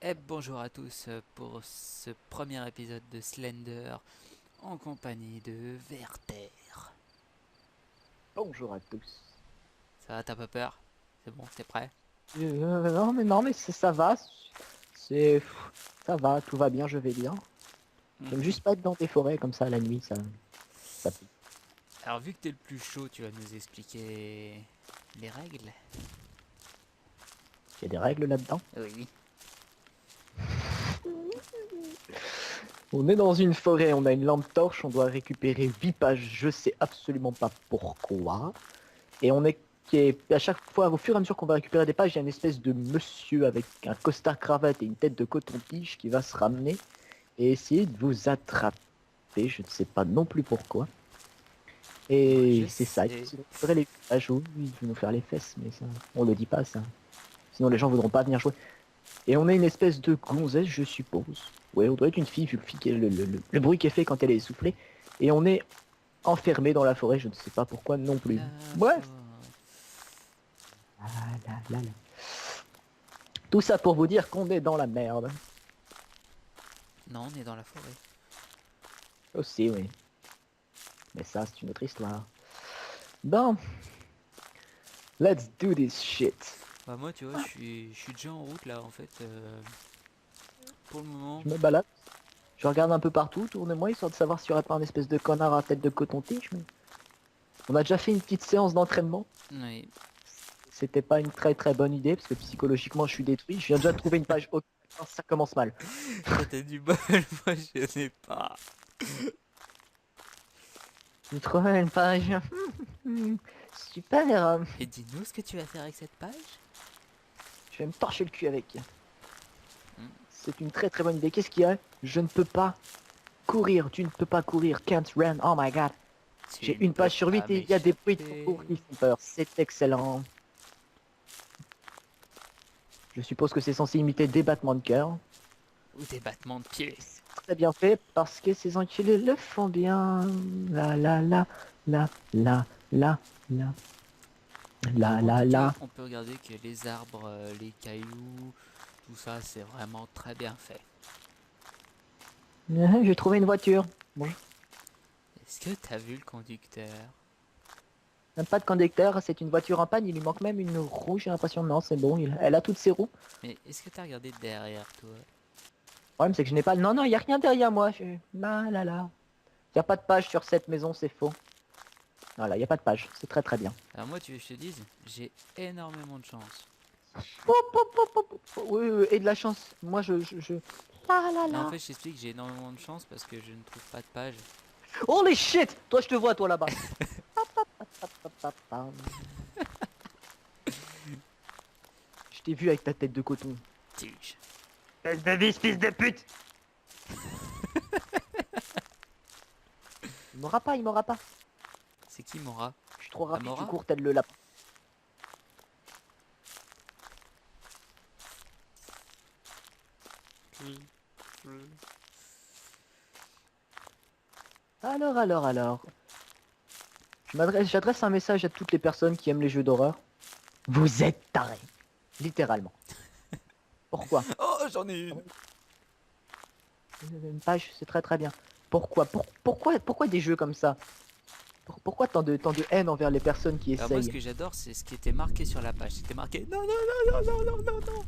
Et bonjour à tous pour ce premier épisode de Slender en compagnie de Werther. Bonjour à tous. Ça va, t'as pas peur? C'est bon, t'es prêt? Non mais ça va, c'est ça va, tout va bien, je vais bien. J'aime juste pas être dans des forêts comme ça la nuit, ça pique. Alors vu que t'es le plus chaud, tu vas nous expliquer les règles? Il y a des règles là-dedans. Oui. On est dans une forêt, on a une lampe torche, on doit récupérer 8 pages, je sais absolument pas pourquoi. Et on est qui est à chaque fois, au fur et à mesure qu'on va récupérer des pages, il y a une espèce de monsieur avec un costard cravate et une tête de coton-tige qui va se ramener et essayer de vous attraper. Je ne sais pas non plus pourquoi. Moi je Et c'est ça, il sais. faudrait les pages, oui, il veut nous faire les fesses, mais ça, on le dit pas ça. Sinon les gens voudront pas venir jouer. Et on est une espèce de gonzesse, je suppose. Ouais, on doit être une fille, vu le bruit qu'elle fait quand elle est essoufflée. Et on est enfermé dans la forêt, je ne sais pas pourquoi non plus. La Bref. forêt. Ah là là là. Tout ça pour vous dire qu'on est dans la merde. Non, on est dans la forêt. Aussi, oui. Mais ça, c'est une autre histoire. Bon, let's do this shit. Bah moi tu vois, je suis déjà en route là en fait. Pour le moment. Je me balade. Je regarde un peu partout autour de moi, histoire de savoir s'il n'y aurait pas un espèce de connard à tête de coton-tige. Mais... On a déjà fait une petite séance d'entraînement. Oui. C'était pas une très très bonne idée, parce que psychologiquement je suis détruit. Je viens déjà de trouver une page haute. Ça commence mal. Toi t'as du bol, moi je n'ai pas. J'ai trouvé une page. Super. Et dis-nous ce que tu vas faire avec cette page? Je vais me torcher le cul avec. Hmm. C'est une très très bonne idée. Qu'est-ce qu'il y a? Je ne peux pas courir. Tu ne peux pas courir. Can't run. Oh my god. Tu J'ai ne une peux page sur pas 8 et il y a des bruits de m'échapper. secours qui font peur. C'est excellent. Je suppose que c'est censé imiter des battements de cœur. Ou des battements de pied. C'est très bien fait parce que ces enculés le font bien. La la la la la la la la En la tout cas, la. on peut regarder que les arbres, les cailloux, tout ça, c'est vraiment très bien fait. J'ai trouvé une voiture. Bon, Est-ce que t'as vu le conducteur? même pas de conducteur, c'est une voiture en panne, il lui manque même une roue, j'ai l'impression. Non, c'est bon, elle a toutes ses roues. Mais est-ce que t'as regardé derrière toi? Le problème, c'est que je n'ai pas... Non, non, il n'y a rien derrière moi. Là, là, là. Il n'y a pas de page sur cette maison, c'est faux. Voilà, il n'y a pas de page, c'est très très bien. Alors moi, tu veux que je te dise, j'ai énormément de chance. Oui, oui, et de la chance. Moi, Là, là, Mais en là. fait, je t'explique, j'ai énormément de chance parce que je ne trouve pas de page. Holy shit! Toi, je te vois, toi, là-bas. Je t'ai vu avec ta tête de coton. Tige. Espèce de vis, fils de pute! Il m'aura pas, il m'aura pas. C'est qui Mora? Je suis trop rapide, je Amora? cours tel le lapin. Alors. J'adresse un message à toutes les personnes qui aiment les jeux d'horreur. Vous êtes tarés. Littéralement. Pourquoi? Oh, j'en ai une! Une page, c'est très très bien. Pourquoi des jeux comme ça? Pourquoi tant de haine envers les personnes qui Alors moi, ce essayent? que j'adore, c'est ce qui était marqué sur la page. C'était marqué non, non, non, non, non, non, non, non.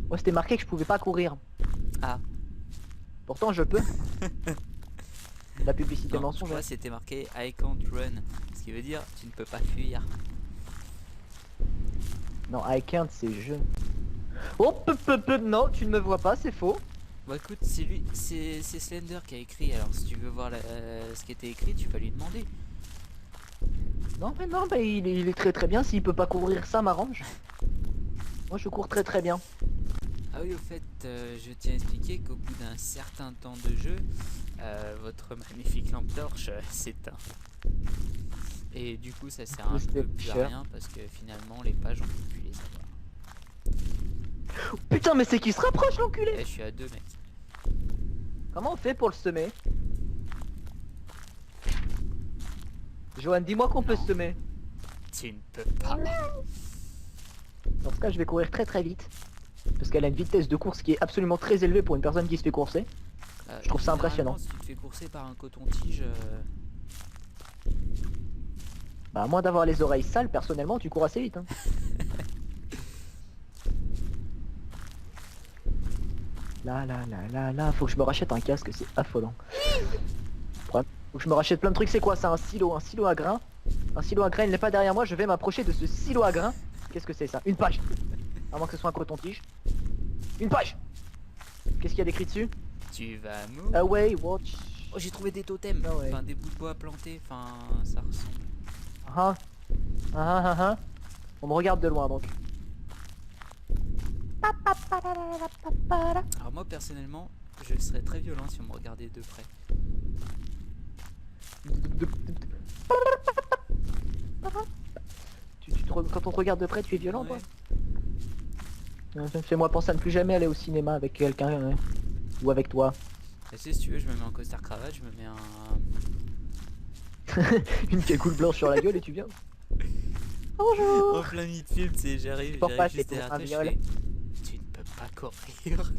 Moi, c'était marqué que je pouvais pas courir. Ah, Pourtant, je peux. La publicité non, je mensongère. crois que c'était marqué I can't run. Ce qui veut dire tu ne peux pas fuir. Non, I can't, c'est je. Oh, non, tu ne me vois pas, c'est faux. Bon écoute, c'est lui, c'est Slender qui a écrit. Alors si tu veux voir ce qui était écrit, tu vas lui demander. Non, mais non, mais il est très très bien. S'il peut pas courir, ça m'arrange. Moi, je cours très très bien. Ah oui, au fait, je tiens à expliquer qu'au bout d'un certain temps de jeu, votre magnifique lampe torche s'éteint. Et du coup, ça sert un peu plus à rien parce que finalement, les pages, on peut plus les avoir. Putain, mais c'est qui se rapproche, Et l'enculé? je suis à 2 mètres. Comment on fait pour le semer? Johan, dis-moi qu'on peut Non. se semer. Tu ne peux pas. Dans ce cas, je vais courir très très vite. Parce qu'elle a une vitesse de course qui est absolument très élevée pour une personne qui se fait courser. Je trouve ça impressionnant. Si tu te fais courser par un coton-tige... Bah à moins d'avoir les oreilles sales, personnellement tu cours assez vite hein. Là, faut que je me rachète un casque, c'est affolant. Faut que je me rachète plein de trucs, c'est quoi ça? Un silo à grains. Un silo à grains, il n'est pas derrière moi, je vais m'approcher de ce silo à grains. Qu'est-ce que c'est ça? Une page. À moins que ce soit un coton-tige. Une page. Qu'est-ce qu'il y a d'écrit dessus? Tu vas mourir. Away, watch. Oh, j'ai trouvé des totems, Ah ouais. enfin des bouts de bois plantés, enfin ça ressemble. On me regarde de loin donc. Alors moi personnellement, je serais très violent si on me regardait de près. Quand on te regarde de près, tu es violent Ouais. toi? Fais-moi penser à ne plus jamais aller au cinéma avec quelqu'un ou avec toi. Et si tu veux, je me mets en costard cravate, je me mets un... Une cagoule blanche sur la gueule et tu viens. Bonjour. En plein milieu de film, tu sais, j'arrive juste derrière toi, je fais... Tu ne peux pas courir.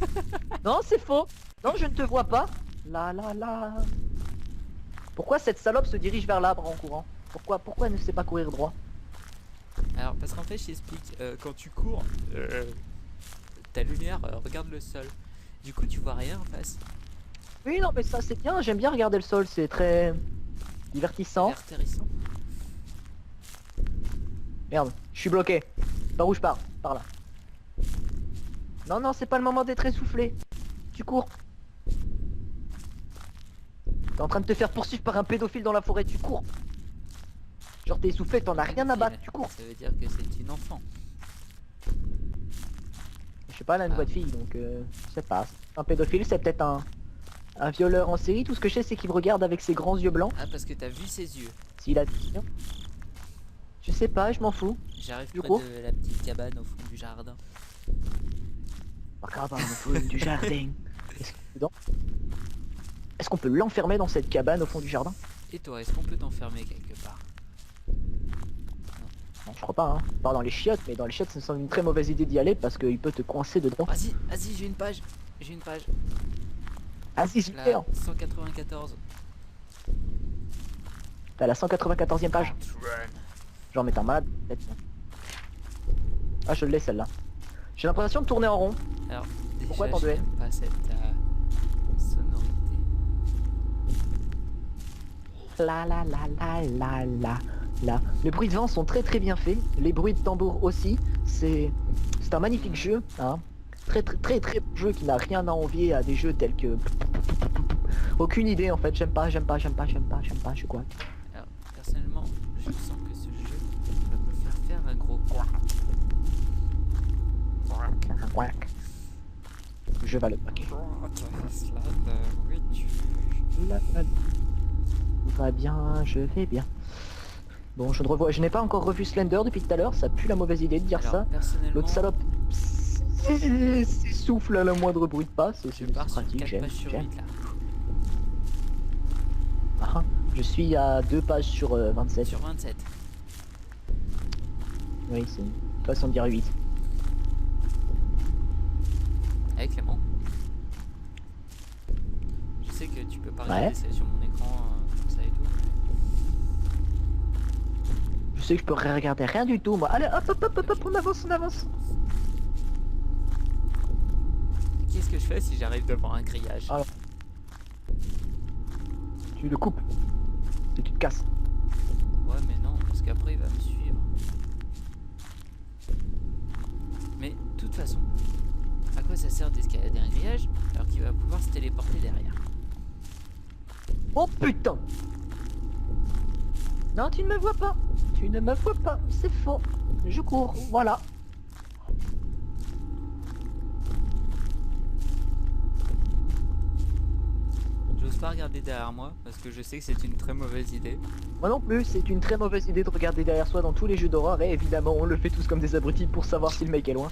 Non, c'est faux. Non, je ne te vois pas. Là. Pourquoi cette salope se dirige vers l'arbre en courant? Pourquoi elle ne sait pas courir droit? Alors, parce qu'en fait, je t'explique, quand tu cours, ta lumière regarde le sol. Du coup, tu vois rien en face. Oui, non, mais ça c'est bien. J'aime bien regarder le sol. C'est très divertissant. Intéressant. Merde, je suis bloqué. Par où je pars? Par là. Non, c'est pas le moment d'être essoufflé. Tu cours. T'es en train de te faire poursuivre par un pédophile dans la forêt, tu cours. Genre t'es essoufflé, t'en as rien à battre, tu cours. Ça veut dire que c'est une enfant. Je sais pas, elle a une voix de fille, donc je sais pas. Un pédophile, c'est peut-être un violeur en série. Tout ce que je sais, c'est qu'il me regarde avec ses grands yeux blancs. Ah, parce que t'as vu ses yeux. S'il a... Je sais pas, je m'en fous. J'arrive Du près coup de la petite cabane au fond du jardin. Cabane au fond du jardin. Est-ce qu'on peut l'enfermer dans cette cabane au fond du jardin? Et toi, est-ce qu'on peut t'enfermer quelque part? Non, je crois pas, hein. Pas dans les chiottes, mais dans les chiottes, ça me semble une très mauvaise idée d'y aller parce qu'il peut te coincer dedans. Vas-y, j'ai une page. Ah si, La super. 194. T'as la 194e page. Genre, mais t'es un malade, peut-être. Ah, je l'ai celle-là. J'ai l'impression de tourner en rond. Alors, Pourquoi déjà, t'en devais? j'aime pas cette sonorité. La. Les bruits de vent sont très bien faits. Les bruits de tambour aussi. C'est un magnifique jeu, hein. Très bon jeu qui n'a rien à envier à des jeux tels que... Aucune idée en fait, j'aime pas, je suis quoi. Alors, personnellement, je sens que ce jeu va me faire un gros quack. Je vais le paquet. Va bien, je vais bien. Bon, je n'ai pas encore revu Slender depuis tout à l'heure, ça pue la mauvaise idée de dire ça. L'autre salope s'essouffle à la moindre bruit de pas, c'est pratique, j'aime. Ah, je suis à 2 pages sur 27. Sur 27. Oui, c'est une façon de dire 8. Hey Clément. Je sais que tu peux pas regarder sur mon écran comme ça et tout. Je sais que je peux regarder rien du tout moi. Allez hop, on avance. Qu'est-ce que je fais si j'arrive devant un grillage? Alors, tu le coupes et tu te casses. Ouais mais non, parce qu'après il va me suivre. Mais de toute façon, à quoi ça sert d'escalader un grillage alors qu'il va pouvoir se téléporter derrière? Oh putain! Non, tu ne me vois pas. Tu ne me vois pas, c'est faux. Je cours, voilà. J'ose pas regarder derrière moi parce que je sais que c'est une très mauvaise idée. Moi non plus, c'est une très mauvaise idée de regarder derrière soi dans tous les jeux d'horreur et évidemment on le fait tous comme des abrutis pour savoir si le mec est loin.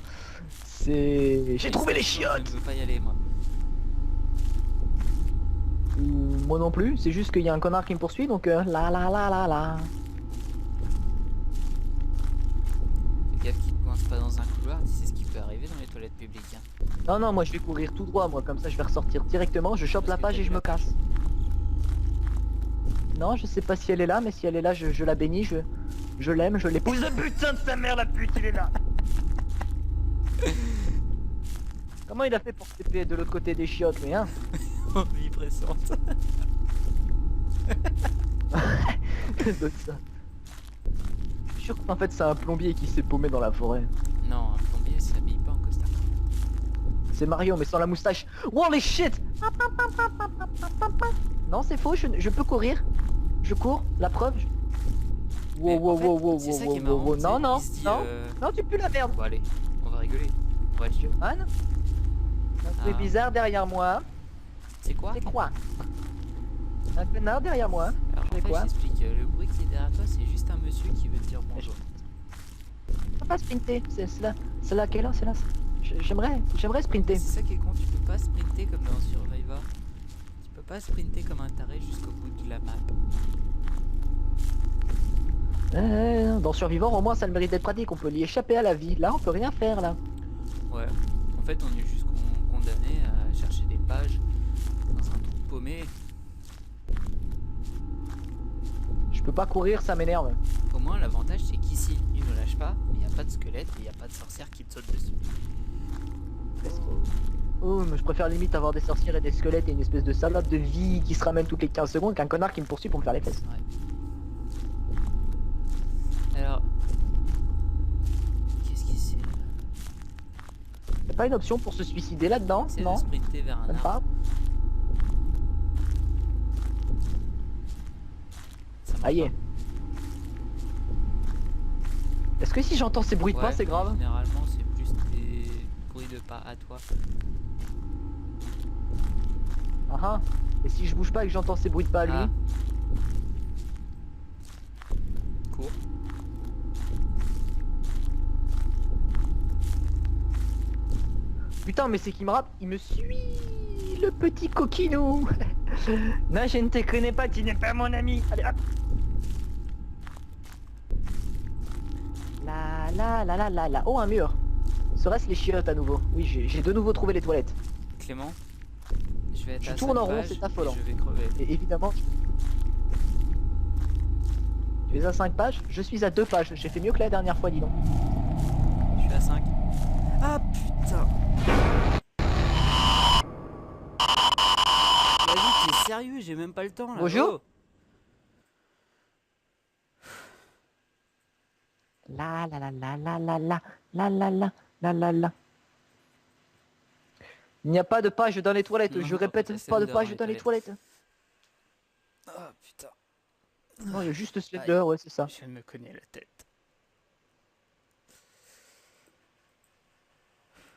C'est... J'ai trouvé les chiottes! Je veux pas y aller moi. Moi non plus, c'est juste qu'il y a un connard qui me poursuit donc la. Fais gaffe qu'il te coince pas dans un couloir, tu sais ce qu'il peut arriver dans les toilettes publiques. Hein. Non, non, moi je vais courir tout droit, moi, comme ça je vais ressortir directement, je chope Parce la que page t'as et vu je la me casse. Non, je sais pas si elle est là, mais si elle est là, je la bénis, je l'aime, je l'épouse. Le putain de sa mère, la pute, il est là. Comment il a fait pour se taper de l'autre côté des chiottes, mais hein? Vie pressante. De ça. Je suis sûr qu'en fait c'est un plombier qui s'est paumé dans la forêt. Non, un plombier s'habille pas en costard. C'est Mario mais sans la moustache. Holy shit! Non c'est faux, je peux courir. Je cours, la preuve. Mais Wow en wow fait, wow wow c'est ça wow qui est wow marrant, wow. tu sais, Non non il se dit, non non tu pues la merde. Bon allez, on va rigoler. On va être chill. Anne, un truc Ah. bizarre derrière moi. C'est quoi? C'est quoi? Un connard derrière moi. Alors en fais fait, quoi? j'explique. Le bruit qui est derrière toi, c'est juste un monsieur qui veut te dire bonjour. Je peux pas sprinter. C'est là qu'elle est là, c'est là. J'aimerais sprinter. C'est ça qui est con, tu peux pas sprinter comme dans Survivor. Tu peux pas sprinter comme un taré jusqu'au bout de la map. Dans Survivor, au moins ça le mérite d'être pratique, on peut y échapper à la vie. Là, on peut rien faire là. Ouais, en fait, on est juste condamné à chercher des pages dans un trou paumé. Je peux pas courir, ça m'énerve. Au moins, l'avantage, c'est qu'ici, il ne lâche pas, mais il n'y a pas de squelette et il n'y a pas de sorcière qui te saute dessus. Oh, mais je préfère limite avoir des sorcières et des squelettes et une espèce de salade de vie qui se ramène toutes les 15 secondes qu'un connard qui me poursuit pour me faire les fesses. Ouais. Alors, qu'est-ce que c'est là? Y'a pas une option pour se suicider là-dedans? C'est de Non, sprinter vers un même arbre. pas. Ça marche Aïe. pas. Est-ce que si j'entends ces bruits de pas, Ouais, c'est grave? Généralement, c'est plus des bruits de pas à toi. Ah ah. Et si je bouge pas et que j'entends ces bruits de pas à lui? Ah. Cours. Putain, mais c'est qui me rappe? Il me suit, le petit coquinou. Non, je ne te connais pas, tu n'es pas mon ami. Allez, hop. La. Oh, un mur. Serait-ce les chiottes à nouveau? Oui, j'ai de nouveau trouvé les toilettes. Clément, je vais être Tu à tournes 5 en rond, pages c'est et affolant. je vais crever. Et évidemment, tu es à 5 pages, je suis à 2 pages. J'ai fait mieux que la dernière fois, dis donc. Je suis à 5. Ah putain! Vas-y, t'es sérieux? J'ai même pas le temps là. Bonjour. Oh. La. Il n'y a pas de page dans les toilettes, Non, je répète, ça, c'est pas de Slender dans page les dans les toilettes. toilettes. Ah putain. Non, il y a juste Slender, ouais, c'est ça. Je me connais la tête.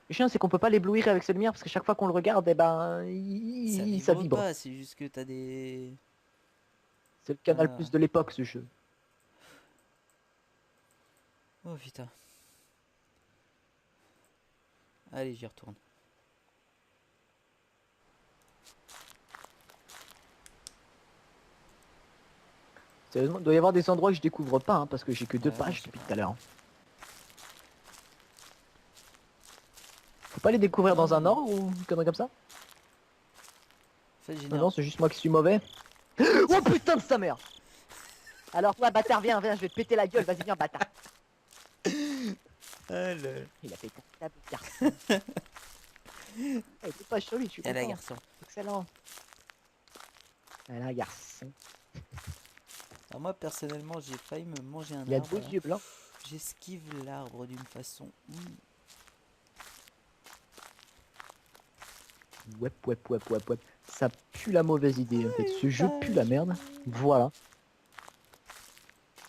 Le chien, c'est qu'on peut pas l'éblouir avec cette lumière parce que chaque fois qu'on le regarde, eh ben, ça vibre. Pas, c'est juste que t'as des... C'est le Canal Ah. Plus de l'époque, ce jeu. Oh putain. Allez, j'y retourne. Sérieusement, il doit y avoir des endroits que je découvre pas, hein, parce que j'ai que 2 Ouais, pages c'est depuis pas tout à l'heure. Faut pas les découvrir dans un ordre ou une connerie comme ça? En fait, Non, non, c'est juste moi qui suis mauvais. Oh putain de sa mère! Alors toi, bâtard, viens, je vais te péter la gueule, vas-y, viens, bâtard. Il a pété un câble, garçon. Il était pas sur lui, je suis Et là, content. garçon. Excellent. Et là, garçon. Alors moi, personnellement, j'ai failli me manger un Il a de arbre. beaux yeux blancs. J'esquive l'arbre d'une façon... Ouais. Ça pue la mauvaise idée, en fait. Ce jeu pue la merde. Voilà.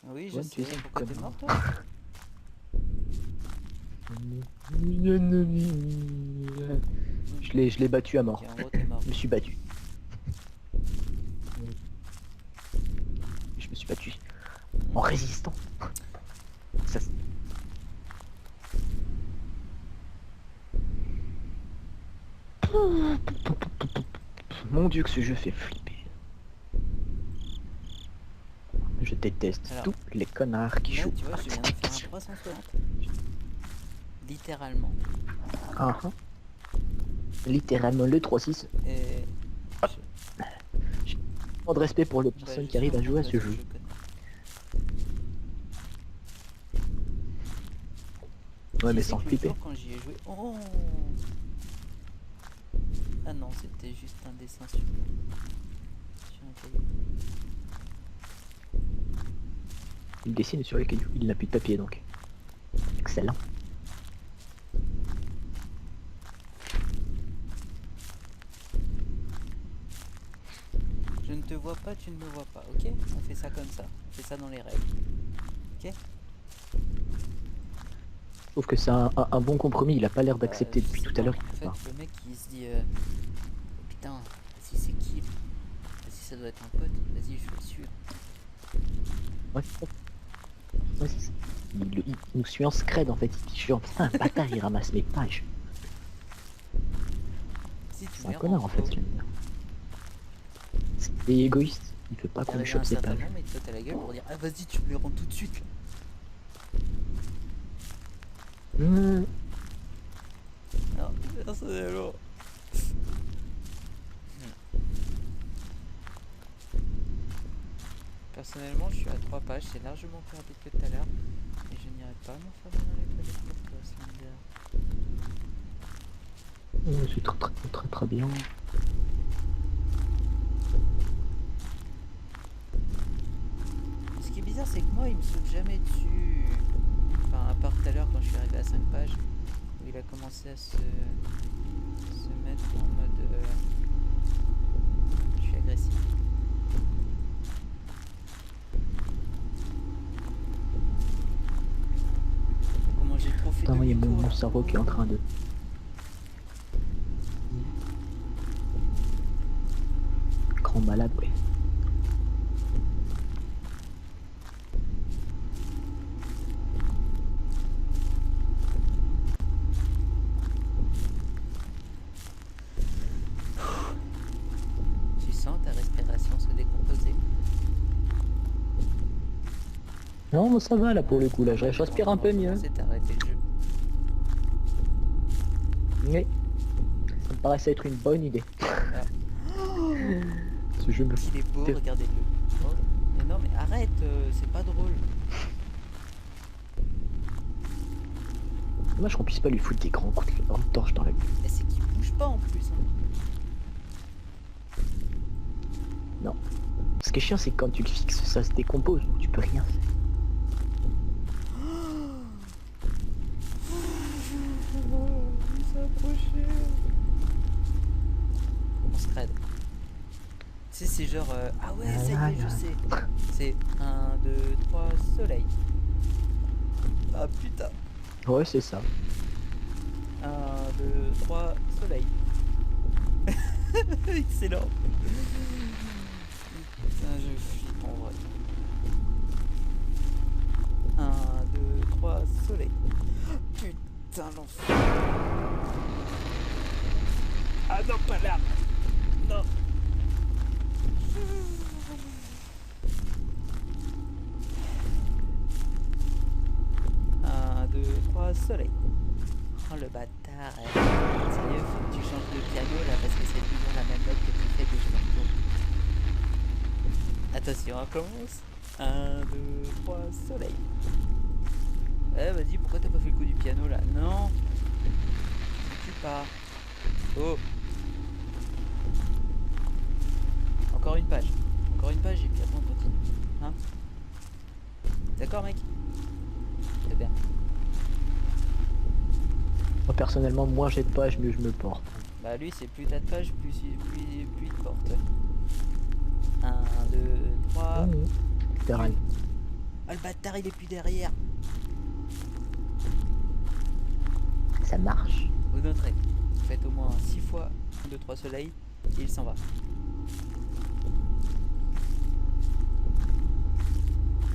Oui, je Ouais, sais. tu sais, Pourquoi t'es connard. mort, toi? Je l'ai battu à mort. Ok, en gros, t'es mort. Je me suis battu. Je me suis battu. En résistant. Ça, mon dieu que ce jeu fait flipper. Je déteste Alors, tous les connards qui Là, jouent. tu vois, je viens de faire un 360. littéralement. Ah, ah. Littéralement le 3-6. Et J'ai pas de respect pour les bah, personnes je qui arrivent sais, à en jouer à plus, ce ouais, jeu. je connais. Ouais, Tu mais sais sans que le flipper. jour quand j'y ai joué... Oh ah non, c'était juste un dessin sur un cahier. Il dessine sur les cailloux. Il n'a plus de papier donc. Excellent. Je ne te vois pas, tu ne me vois pas, ok? On fait ça comme ça. On fait ça dans les règles. Ok? Je trouve que c'est un bon compromis. Il a pas l'air Bah, d'accepter je depuis sais tout pas. à l'heure. En fait, le mec il se dit putain, vas-y, c'est qui? Vas-y, ça doit être un pote. Vas-y, je vais le suivre. Ouais, ouais, c'est ça. Il nous suit en scred en fait. Il dit genre putain, un bâtard, il ramasse mes pages. Si tu C'est un mets connard en fait. C'est égoïste. Il veut pas qu'on lui arrivé à un chope ses certain pages. moment, il te saute à la gueule pour dire ah vas-y, tu me les rends tout de suite là. Non, personnellement. Personnellement, je suis à 3 pages, c'est largement plus rapide que tout à l'heure. Et je n'irai pas m'enfermer dans les toilettes pour toi, Slender. C'est très bien. Ce qui est bizarre, c'est que moi, il me saute jamais dessus. Enfin, à part tout à l'heure quand je suis arrivé à 5 pages, où il a commencé à se mettre en mode je suis agressif. Comment j'ai trop fait Putain, il y a demi-tour mon là. cerveau qui est en train de... Grand malade, ouais. Tu sens ta respiration se décomposer. Non, mais ça va là pour le coup, là, je respire un peu mieux. C'est arrêté le jeu. Oui. Ça me paraissait être une bonne idée. Ah. Ce jeu me... Il est beau, regardez-le. Oh. Mais non, mais arrête, c'est pas drôle. Dommage qu'on puisse pas lui foutre des grands coups de torche dans la gueule. Et c'est qu'il bouge pas en plus. Hein. Non. Ce qui est chiant, c'est que quand tu le fixes, ça se décompose, donc tu peux rien faire. On se crade. Tu sais, c'est genre ah ouais, ça y est, je sais. C'est 1, 2, 3, soleil. Ah putain. Ouais, c'est ça. 1, 2, 3, soleil. Excellent. Putain, je flippe en vrai. 1, 2, 3, soleil. Putain, l'enfer. Ah non, pas là. Non. Un, deux, trois, soleil. Oh le bâtard. Sérieux, faut que tu changes de piano là parce que c'est toujours la même note que tu fais déjà. Attention, on commence. 1, 2, 3, soleil. Eh vas-y, pourquoi t'as pas fait le coup du piano là? Non. Tu pars. Oh. Encore une page. Encore une page et puis après on continue. Hein? D'accord mec? C'est bien. Moi personnellement, moins j'ai de pages, mieux je me porte. Bah lui c'est plus t'as de pages, plus il te porte. 1, 2, 3. Terrain. Ah le bâtard il est plus derrière. Ça marche. Vous noterez. Faites au moins 6 fois 1, 2, 3 soleil et il s'en va.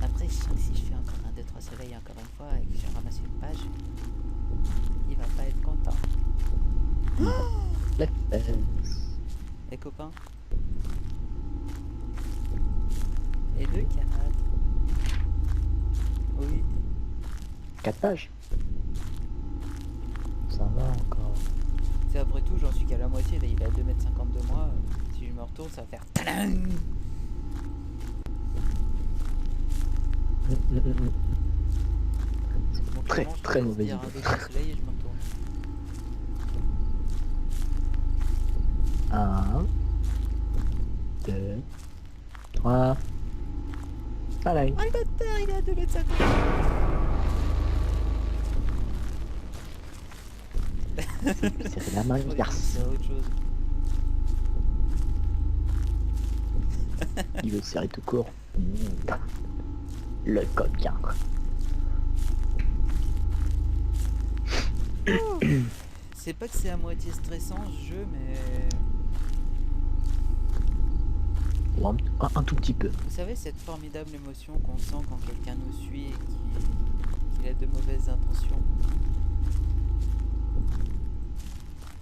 Après je sens que si je fais encore 1, 2, 3 soleil encore une fois et que je ramasse une page, il va pas être content. Les copains. Et 2, 4. Oui. 4 pages. ça va encore. C'est après tout, j'en suis qu'à la moitié, là il est à 2,50 m de moi. Si je me retourne, ça va faire tadam. Bon, Très clairement, je très te laisse mauvaise dire idée. un beau soleil et je me retourne. 1, 2, 3. Allez. Ah le bâtard, il est à 2,50 m. C'est la main Je crois que garce. c'est autre chose. Il veut serrer tout court. Le coquin. C'est pas que c'est à moitié stressant ce jeu, mais Ou un tout petit peu. vous savez cette formidable émotion qu'on sent quand quelqu'un nous suit et qu'il a de mauvaises intentions.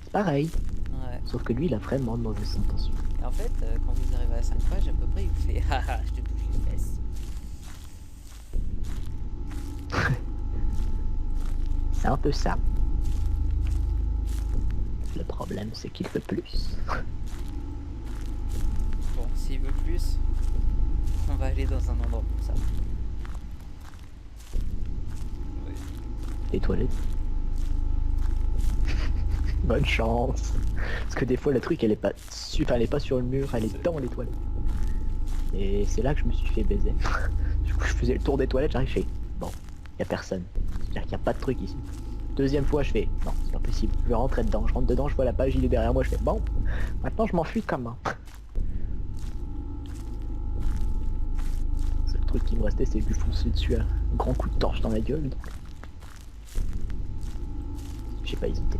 C'est pareil. Ouais. Sauf que lui, il a vraiment de mauvaises intentions. Et en fait, quand vous arrivez à 5 pages à peu près, il vous fait haha, je te touche les fesses. C'est un peu ça. Le problème, c'est qu'il veut plus. Bon, s'il veut plus, on va aller dans un endroit pour ça. Oui. Les toilettes. Bonne chance. Parce que des fois, le truc, elle est pas elle est pas sur le mur, elle est dans les toilettes. Et c'est là que je me suis fait baiser. Du coup, je faisais le tour des toilettes, j'arrive, je fais bon, y a personne. C'est-à-dire qu'il y a pas de truc ici. Deuxième fois, je fais non, c'est pas possible. Je vais rentrer dedans. Je rentre dedans, je vois la page, il est derrière moi, je fais bon. Maintenant, je m'enfuis comment? Le seul truc qui me restait, c'est de lui foncer dessus un grand coup de torche dans la gueule. Donc... j'ai pas hésité.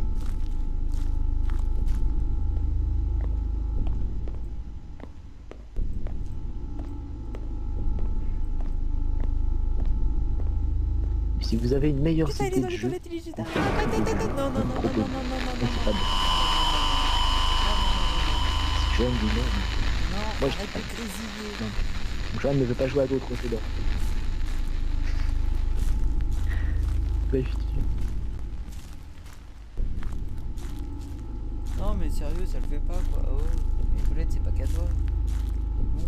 Si vous avez une meilleure Putain, il est idée dans de les jeu, toilettes, il est juste en fait, derrière. Non, non, non, non, non, non, non, propose. non, non, non, Non, c'est pas bon. Joanne dit non. non, Moi, arrête de grésiller. Non. Joanne ne veut pas jouer à d'autres jeux d'or. Ouais, effectivement. Non, mais sérieux, ça le fait pas quoi. Oh, les toilettes, c'est pas qu'à toi. Bon.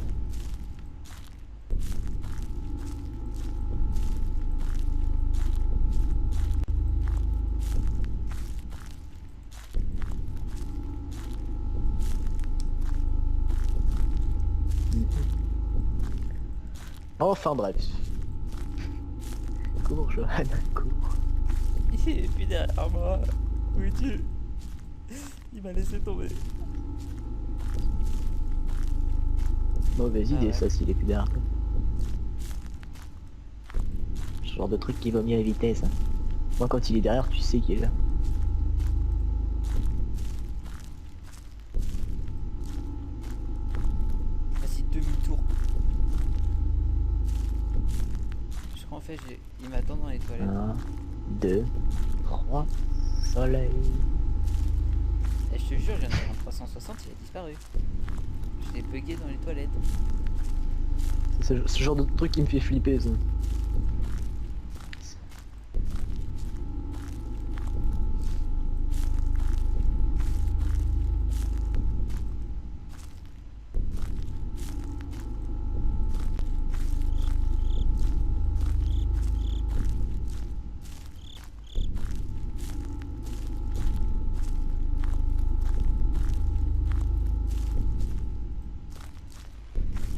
Enfin bref. Cours, Joanne, cours. Il est plus derrière moi. Où es-tu? Il m'a laissé tomber. Mauvaise idée ouais. ça s'il est plus derrière toi. Ce genre de truc qui vaut mieux éviter ça. Moi quand il est derrière tu sais qu'il est là. Vas-y, demi-tour. Je crois en fait, il m'attend dans les toilettes. 1, 2, 3, soleil. Et je te jure, je viens de faire un 360, il a disparu. Je l'ai bugué dans les toilettes. C'est ce genre de truc qui me fait flipper ça.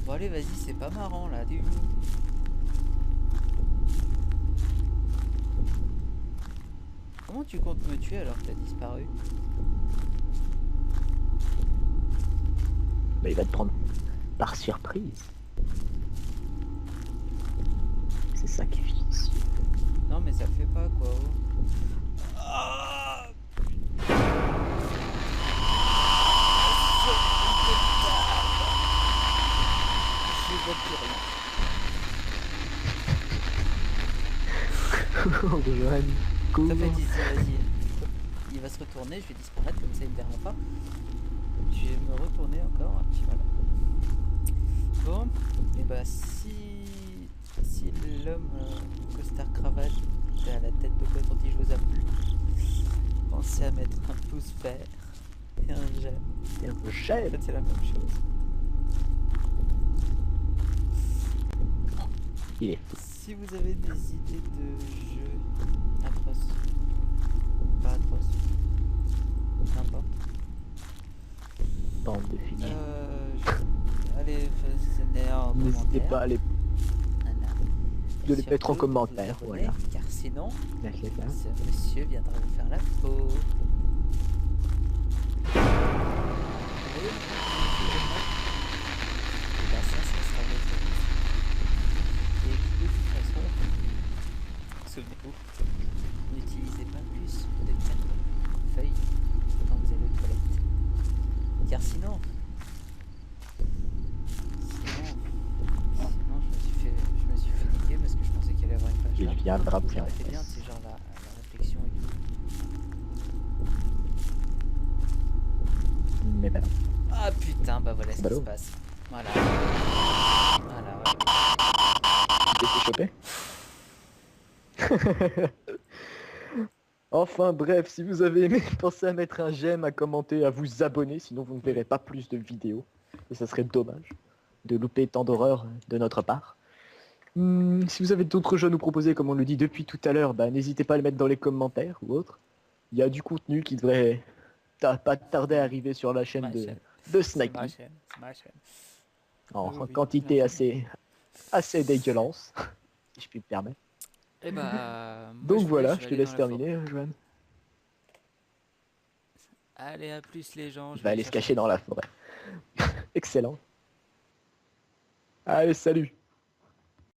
Bon allez, vas-y, c'est pas marrant là, t'es où? Comment tu comptes me tuer alors que t'as disparu? Bah il va te prendre par surprise. C'est ça qui est difficile. Non mais ça le fait pas quoi. Oh. Ah je vois plus rien. Joanne, cours. Ça fait 10, vas-y. Il va se retourner, je vais disparaître comme ça il me verra pas. Je vais me retourner encore, et puis voilà. Bon, et bah si l'homme costard cravate à la tête de coton-tige vous a plu, pensez à mettre un pouce vert et un j'aime. Et un En j'aime. fait, c'est la même chose. Il est fou. Si vous avez des idées de jeux atroces, pas atroces, n'importe. Bande de filles. Allez, faites-les en N'hésitez commentaire. pas à les, Voilà. de les Surtout, mettre en vous commentaire. abonner, Voilà. car sinon, Mettez là. ce monsieur viendra vous faire la peau. Et bah ça sera votre vie. Et puis de toute façon, souvenez-vous, n'utilisez pas plus de 4 feuilles quand vous allez aux toilettes. Car sinon, je me suis fait niquer parce que je pensais qu'il allait y avoir une page Il là. viendra Où bien. j'aurais fait bien, c'est genre la réflexion et tout. Mais ben. Ah putain, bah voilà ce qui Bah se non. passe. Voilà. Voilà, ouais. Tu t'es fait choper. Enfin bref, si vous avez aimé, pensez à mettre un j'aime, à commenter, à vous abonner, sinon vous ne verrez pas plus de vidéos. Et ça serait dommage de louper tant d'horreur de notre part. Si vous avez d'autres jeux à nous proposer, comme on le dit depuis tout à l'heure, bah, n'hésitez pas à le mettre dans les commentaires ou autre. Il y a du contenu qui devrait pas tarder à arriver sur la chaîne Ma chaîne. de C'est ma Snacky, chaîne. C'est ma chaîne. en Oui, oui, quantité largement. assez dégueulasse, si je puis me permettre. Et bah, moi Donc je vous laisse, voilà, je vais je te aller dans laisse la forêt. terminer, Johan. Allez, à plus les gens, Il je va vais aller aller se chercher cacher du dans la feu. forêt. Excellent. Allez, salut!